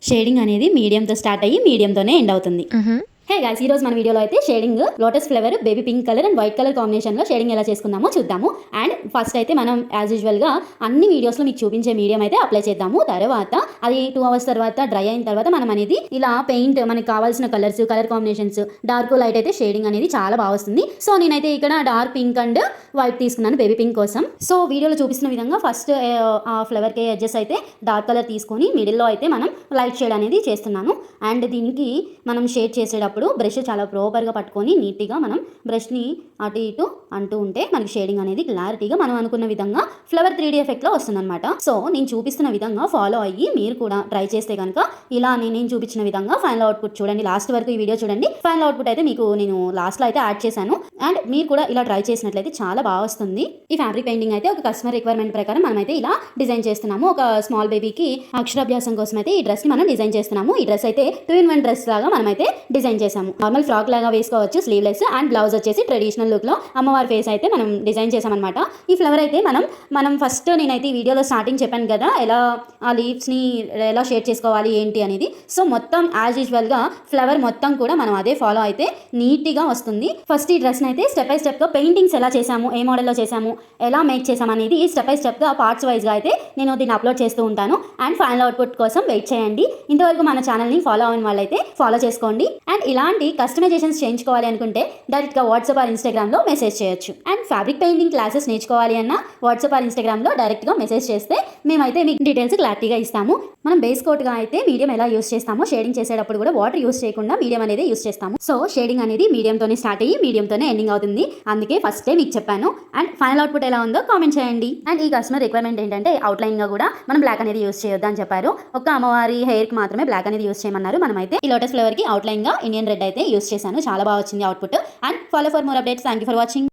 Shading అనేది మీడియంతో start అయ్యి మీడియంతోనే end అవుతుంది. హే గైస్, ఈ రోజు మన వీడియోలో అయితే shading lotus flavour baby pink colour and white colour కాంబినేషన్లో షేడింగ్ ఎలా చేసుకుందామో చూద్దాము. అండ్ ఫస్ట్ అయితే మనం యాజ్ యూజువల్గా అన్ని వీడియోస్లో మీకు చూపించే మీడియం అయితే అప్లై చేద్దాము. తర్వాత అది 2 hours తర్వాత డ్రై అయిన తర్వాత మనం అనేది ఇలా పెయింట్ మనకి కావాల్సిన colours, colour combinations, dark light అయితే షేడింగ్ అనేది చాలా బాగా వస్తుంది. సో నేనైతే ఇక్కడ డార్క్ పింక్ అండ్ వైట్ తీసుకున్నాను బేబీ పింక్ కోసం. సో వీడియోలో చూపిస్తున్న విధంగా ఫస్ట్ ఆ ఫ్లవర్కి ఎడ్జెస్ అయితే డార్క్ కలర్ తీసుకొని మిడిల్లో అయితే మనం లైట్ షేడ్ అనేది చేస్తున్నాను. అండ్ దీనికి మనం షేడ్ చేసేటప్పుడు బ్రష్ చాలా ప్రాపర్గా పట్టుకొని నీట్గా మనం బ్రష్ని అటు ఇటు అంటూ ఉంటే మనకి షేడింగ్ అనేది క్లారిటీగా మనం అనుకున్న విధంగా ఫ్లవర్ 3D ఎఫెక్ట్లో వస్తుందన్నమాట. సో నేను చూపిస్తున్న విధంగా ఫాలో అయ్యి మీరు కూడా ట్రై చేస్తే కనుక ఇలా నేను చూపించిన విధంగా ఫైనల్ అవుట్పుట్ చూడండి. లాస్ట్ వరకు ఈ వీడియో చూడండి. ఫైనల్ అవుట్పుట్ అయితే మీకు నేను లాస్ట్లో అయితే యాడ్ చేశాను. అండ్ మీరు కూడా ఇలా ట్రై చేసినట్లయితే చాలా బాగా వస్తుంది. ఈ ఫ్యాబ్రిక్ పెయింటింగ్ అయితే ఒక కస్టమర్ రిక్వైర్మెంట్ ప్రకారం మనమైతే ఇలా డిజైన్ చేస్తున్నాము. ఒక స్మాల్ బేబీకి అక్షరాభ్యాసం కోసం అయితే ఈ డ్రెస్ని మనం డిజైన్ చేస్తున్నాము. ఈ డ్రెస్ అయితే 2-in-1 డ్రెస్ లాగా మనమైతే డిజైన్ చేసాము. నార్మల్ ఫ్రాక్ లాగా వేసుకోవచ్చు, స్లీవ్లెస్. అండ్ బ్లౌజ్ వచ్చేసి ట్రెడిషనల్ లుక్లో అమ్మవారి ఫేస్ అయితే మనం డిజైన్ చేసామన్నమాట. ఈ ఫ్లవర్ అయితే మనం ఫస్ట్ నేనైతే ఈ వీడియోలో స్టార్టింగ్ చెప్పాను కదా ఎలా ఆ లీవ్స్ని ఎలా షేడ్ చేసుకోవాలి ఏంటి అనేది. సో మొత్తం యాజ్ యూజువల్గా ఫ్లవర్ మొత్తం కూడా మనం అదే ఫాలో అయితే నీట్గా వస్తుంది. ఫస్ట్ ఈ డ్రెస్ని అయితే స్టెప్ బై స్టెప్గా పెయింటింగ్స్ ఎలా చేసాము, ఏ మోడల్లో చేసాము, ఎలా మేక్ చేసాము అనేది స్టెప్ బై స్టెప్గా పార్ట్స్ వైజ్గా అయితే నేను దీన్ని అప్లోడ్ చేస్తూ ఉంటాను. అండ్ ఫైనల్ అవుట్పుట్ కోసం వెయిట్ చేయండి. ఇంతవరకు మన ఛానల్ని ఫాలో అయిన వాళ్ళైతే ఫాలో చేసుకోండి. అండ్ ఇలాంటి కస్టమైజేషన్స్ చేయించుకోవాలి అనుకుంటే డైరెక్ట్గా వాట్సాప్ ఆర్ ఇన్స్టాగ్రామ్లో మెసేజ్ చేయొచ్చు. అండ్ ఫ్యాబ్రిక్ పెయింటింగ్ క్లాసెస్ నేర్చుకోవాలి అన్న వాట్సాప్ ఆర్ ఇన్స్టాగ్రామ్లో డైరెక్ట్గా మెసేజ్ చేస్తే మేమైతే మీకు డీటెయిల్స్ క్లారిటీగా ఇస్తాము. మనం బేస్ కోట్గా అయితే మీడియం ఎలా యూస్ చేస్తామో షేడింగ్ చేసేటప్పుడు కూడా వాటర్ యూస్ చేయకుండా మీడియం అనేది యూస్ చేస్తాము. సో షేడింగ్ అనేది మీడియంతోనే స్టార్ట్ అయ్యి మీడియంతోనే ఎండింగ్ అవుతుంది. అందుకే ఫస్టే మీకు చెప్పాను. అండ్ ఫైనల్ అవుట్పుట్ ఎలా ఉందో కామెంట్ చేయండి. అండ్ ఈ కస్టమర్ రిక్వైర్మెంట్ ఏంటంటే అవుట్లైన్గా కూడా మనం బ్లాక్ అనేది యూస్ చేయొద్దు అని చెప్పారు. ఒక అమ్మవారి హెయిర్కి మాత్రమే బ్లాక్ అనేది యూస్ చేయమన్నారు. మనమైతే ఈ లోటస్ ఫ్లవర్కి అవుట్లైన్గా ఇండియన్ రెడ్ అయితే యూస్ చేశాను. చాలా బాగా వచ్చింది output. And follow for more updates. Thank you for watching.